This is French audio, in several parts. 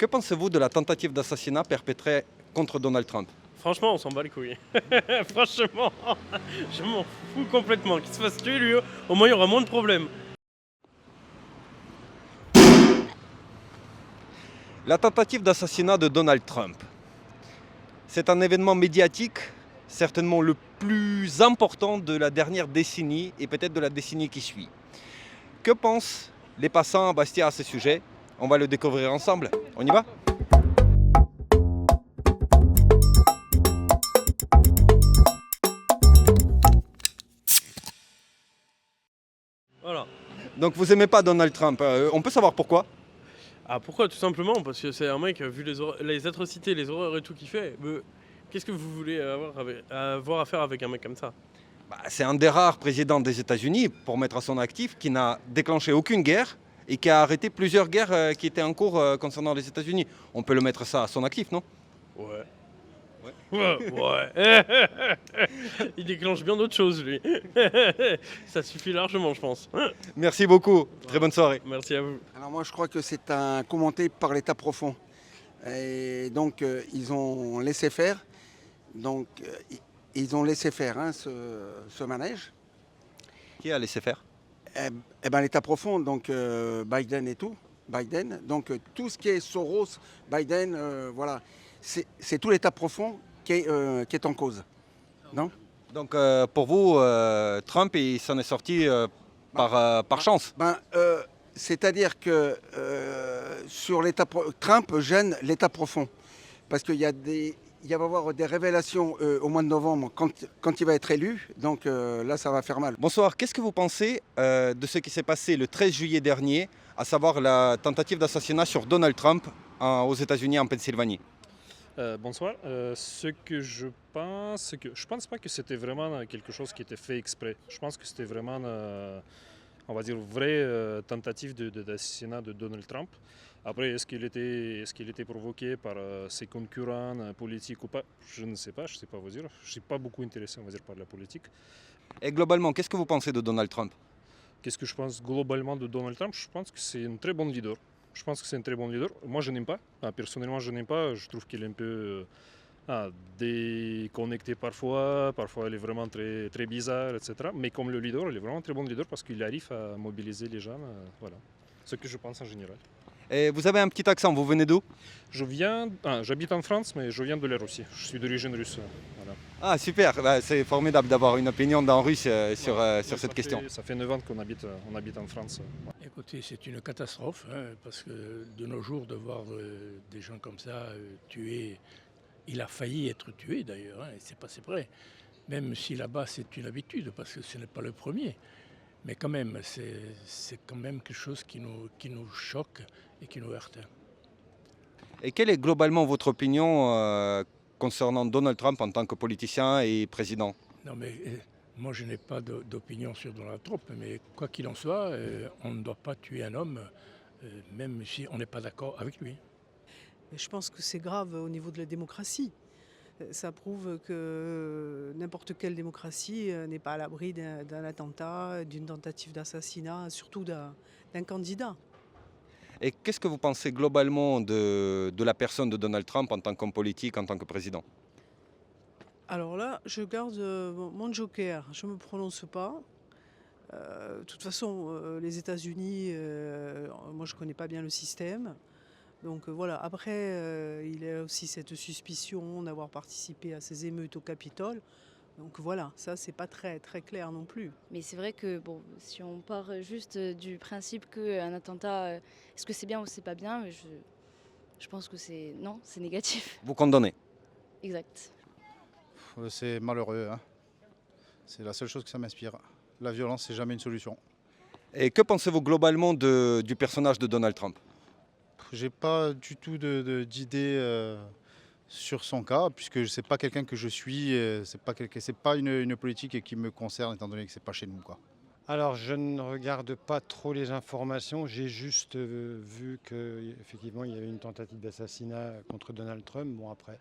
Que pensez-vous de la tentative d'assassinat perpétrée contre Donald Trump? Franchement, on s'en bat les couilles. Franchement, je m'en fous complètement. Qu'il se fasse tuer, lui, au moins il y aura moins de problèmes. La tentative d'assassinat de Donald Trump. C'est un événement médiatique, certainement le plus important de la dernière décennie et peut-être de la décennie qui suit. Que pensent les passants à Bastia à ce sujet? On va le découvrir ensemble. On y va? Voilà. Donc vous aimez pas Donald Trump. On peut savoir pourquoi? Ah, pourquoi? Tout simplement parce que c'est un mec, vu les atrocités, les horreurs et tout qu'il fait, qu'est-ce que vous voulez avoir à faire avec un mec comme ça? C'est un des rares présidents des États-Unis, pour mettre à son actif, qui n'a déclenché aucune guerre et qui a arrêté plusieurs guerres qui étaient en cours concernant les États-Unis. On peut le mettre ça à son actif, non? Ouais. Ouais. Il déclenche bien d'autres choses, lui. Ça suffit largement, je pense. Merci beaucoup. Très bonne soirée. Merci à vous. Alors moi je crois que c'est un commenté par l'État profond. Et donc ils ont laissé faire. Donc ils ont laissé faire ce manège. Qui a laissé faire? Eh ben l'État profond, donc Biden et tout. Biden. Donc tout ce qui est Soros, Biden, voilà. C'est tout l'État profond qui est en cause. Non? Donc pour vous, Trump, il s'en est sorti par chance. C'est-à-dire que Trump gêne l'État profond. Parce qu'il y a il va y avoir des révélations au mois de novembre quand il va être élu. Donc là, ça va faire mal. Bonsoir, qu'est-ce que vous pensez de ce qui s'est passé le 13 juillet dernier, à savoir la tentative d'assassinat sur Donald Trump aux États-Unis, en Pennsylvanie? Bonsoir. Ce que je pense, c'est que je pense pas que c'était vraiment quelque chose qui était fait exprès. Je pense que c'était vraiment, on va dire, vraie tentative d'assassinat de Donald Trump. Après, est-ce qu'il était provoqué par ses concurrents politiques ou pas? Je ne sais pas, je ne sais pas vous dire. Je ne suis pas beaucoup intéressé, on va dire, par la politique. Et globalement, qu'est-ce que vous pensez de Donald Trump? Qu'est-ce que je pense globalement de Donald Trump? Je pense que c'est un très bon leader. Je pense que c'est un très bon leader. Moi, je n'aime pas. Personnellement, je n'aime pas. Je trouve qu'il est un peu déconnecté parfois. Parfois, il est vraiment très, très bizarre, etc. Mais comme le leader, il est vraiment un très bon leader parce qu'il arrive à mobiliser les gens. Voilà. Ce que je pense en général. Et vous avez un petit accent, vous venez d'où? J'habite en France, mais je viens de la Russie. Je suis d'origine russe. Voilà. Ah super, c'est formidable d'avoir une opinion d'un russe sur Ouais, cette question. Ça fait 9 ans qu'on habite en France. Ouais. Écoutez, c'est une catastrophe, parce que de nos jours, de voir des gens comme ça tués, il a failli être tué d'ailleurs, et c'est passé près. Même si là-bas c'est une habitude, parce que ce n'est pas le premier. Mais quand même, c'est quand même quelque chose qui nous choque et qui nous heurte. Et quelle est globalement votre opinion concernant Donald Trump en tant que politicien et président? Non mais moi je n'ai pas d'opinion sur Donald Trump, mais quoi qu'il en soit, on ne doit pas tuer un homme, même si on n'est pas d'accord avec lui. Je pense que c'est grave au niveau de la démocratie. Ça prouve que n'importe quelle démocratie n'est pas à l'abri d'un attentat, d'une tentative d'assassinat, surtout d'un candidat. Et qu'est-ce que vous pensez globalement de la personne de Donald Trump en tant qu'homme politique, en tant que président? Alors là, je garde mon joker, je ne me prononce pas. De toute façon, les États-Unis, moi je ne connais pas bien le système. Donc voilà, après, il y a aussi cette suspicion d'avoir participé à ces émeutes au Capitole. Donc voilà, ça c'est pas très très clair non plus. Mais c'est vrai que bon, si on part juste du principe qu'un attentat, est-ce que c'est bien ou c'est pas bien, je pense que non, c'est négatif. Vous condamnez? Exact. C'est malheureux, hein. C'est la seule chose que ça m'inspire. La violence, c'est jamais une solution. Et que pensez-vous globalement du personnage de Donald Trump? J'ai pas du tout d'idée sur son cas, puisque c'est pas quelqu'un que je suis, c'est pas une politique qui me concerne, étant donné que c'est pas chez nous, quoi. Alors, je ne regarde pas trop les informations. J'ai juste vu qu'effectivement, il y avait une tentative d'assassinat contre Donald Trump. Bon, après,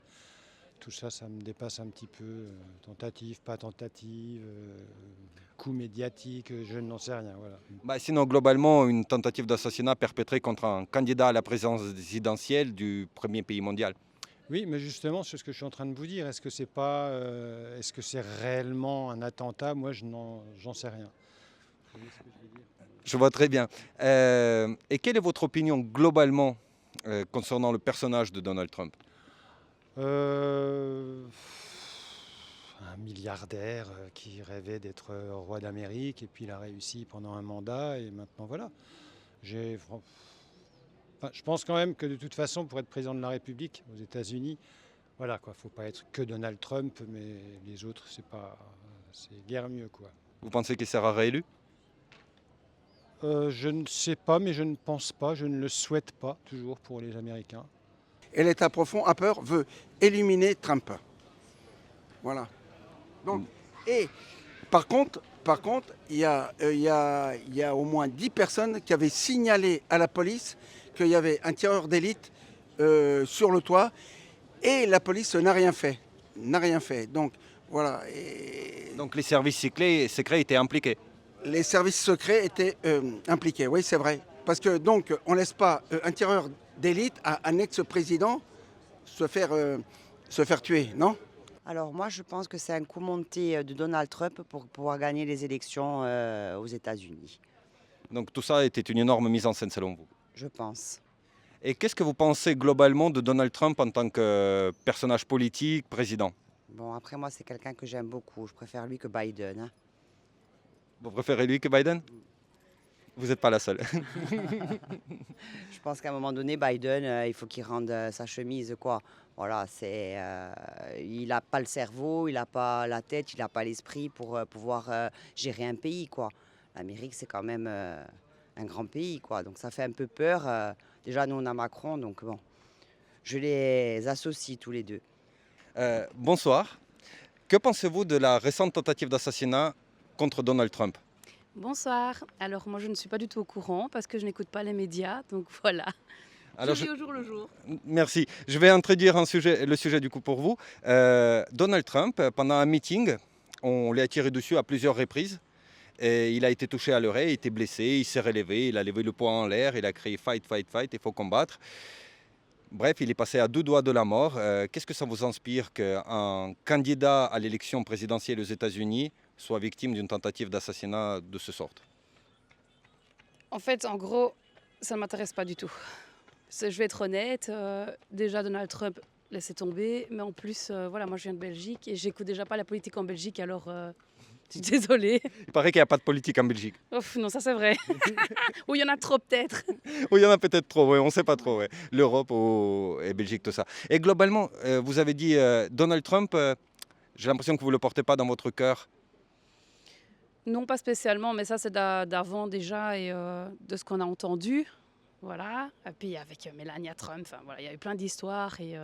tout ça, ça me dépasse un petit peu. Tentative, pas tentative, coup médiatique, je n'en sais rien. Voilà. Bah, sinon, globalement, une tentative d'assassinat perpétrée contre un candidat à la présidentielle du premier pays mondial. Oui, mais justement, c'est ce que je suis en train de vous dire. Est-ce que c'est réellement un attentat? Moi, j'en sais rien. Vous voyez ce que je veux dire? Je vois très bien. Et quelle est votre opinion globalement concernant le personnage de Donald Trump? Un milliardaire qui rêvait d'être roi d'Amérique et puis il a réussi pendant un mandat et maintenant voilà. Je pense quand même que de toute façon pour être président de la République aux États-Unis, voilà quoi, faut pas être que Donald Trump, mais les autres c'est guère mieux quoi. Vous pensez qu'il sera réélu? Je ne sais pas, mais je ne pense pas, je ne le souhaite pas toujours pour les Américains. Et l'État profond, a peur, veut éliminer Trump. Voilà. Donc, et par contre, il y a au moins 10 personnes qui avaient signalé à la police qu'il y avait un tireur d'élite sur le toit et la police n'a rien fait. Donc voilà. Donc les services secrets étaient impliqués. Les services secrets étaient impliqués, oui c'est vrai. Parce que donc on ne laisse pas un tireur d'élite à un ex-président se faire tuer, non? Alors moi, je pense que c'est un coup monté de Donald Trump pour pouvoir gagner les élections aux États-Unis. Donc tout ça était une énorme mise en scène selon vous. Je pense. Et qu'est-ce que vous pensez globalement de Donald Trump en tant que personnage politique, président? Bon, après moi, c'est quelqu'un que j'aime beaucoup. Je préfère lui que Biden. Hein. Vous préférez lui que Biden? Vous n'êtes pas la seule. Je pense qu'à un moment donné, Biden, il faut qu'il rende sa chemise, quoi. Voilà, il n'a pas le cerveau, il n'a pas la tête, il n'a pas l'esprit pour pouvoir gérer un pays, quoi. L'Amérique, c'est quand même un grand pays, quoi. Donc ça fait un peu peur. Déjà, nous, on a Macron, donc bon, je les associe tous les deux. Bonsoir. Que pensez-vous de la récente tentative d'assassinat contre Donald Trump? Bonsoir. Alors moi je ne suis pas du tout au courant parce que je n'écoute pas les médias, donc voilà. Alors, je vis au jour le jour. Merci. Je vais introduire le sujet du coup pour vous. Donald Trump, pendant un meeting, on lui a tiré dessus à plusieurs reprises. Et il a été touché à l'oreille, il était blessé, il s'est relevé, il a levé le poing en l'air, il a crié fight, fight, fight, il faut combattre. Bref, il est passé à 2 doigts de la mort. Qu'est-ce que ça vous inspire qu'un candidat à l'élection présidentielle aux États-Unis soit victime d'une tentative d'assassinat de ce sort? En fait, en gros, ça ne m'intéresse pas du tout. Je vais être honnête, déjà Donald Trump, laissez tomber. Mais en plus, voilà, moi je viens de Belgique et j'écoute déjà pas la politique en Belgique, alors je suis désolée. Il paraît qu'il n'y a pas de politique en Belgique. Ouf, non, ça c'est vrai. Ou il y en a trop peut-être. Oui, il y en a peut-être trop, ouais, on ne sait pas trop. Ouais. L'Europe et Belgique, tout ça. Et globalement, vous avez dit Donald Trump, j'ai l'impression que vous ne le portez pas dans votre cœur. Non, pas spécialement, mais ça c'est d'avant déjà et de ce qu'on a entendu. Voilà. Et puis avec Melania Trump, voilà, il y a eu plein d'histoires et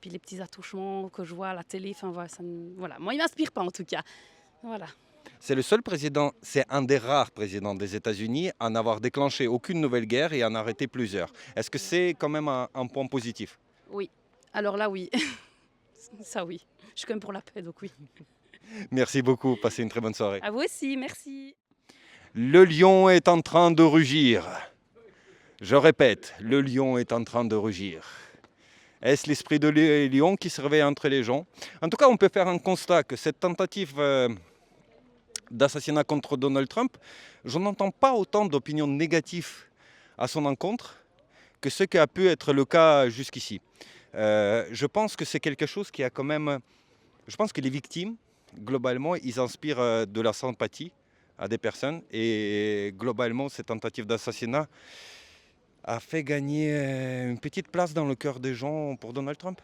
puis les petits attouchements que je vois à la télé. Voilà. Moi, il ne m'inspire pas en tout cas. Voilà. C'est le seul président, c'est un des rares présidents des États-Unis à n'avoir déclenché aucune nouvelle guerre et à en arrêter plusieurs. Est-ce que c'est quand même un point positif? Oui. Alors là, oui. Ça, oui. Je suis quand même pour la paix, donc oui. Merci beaucoup. Passez une très bonne soirée. À vous aussi, merci. Le lion est en train de rugir. Je répète, le lion est en train de rugir. Est-ce l'esprit de lion qui se réveille entre les gens? En tout cas, on peut faire un constat que cette tentative d'assassinat contre Donald Trump, je n'entends pas autant d'opinions négatives à son encontre que ce qui a pu être le cas jusqu'ici. Je pense que c'est quelque chose qui a quand même... Je pense que les victimes, globalement, ils inspirent de la sympathie à des personnes et globalement, cette tentative d'assassinat a fait gagner une petite place dans le cœur des gens pour Donald Trump.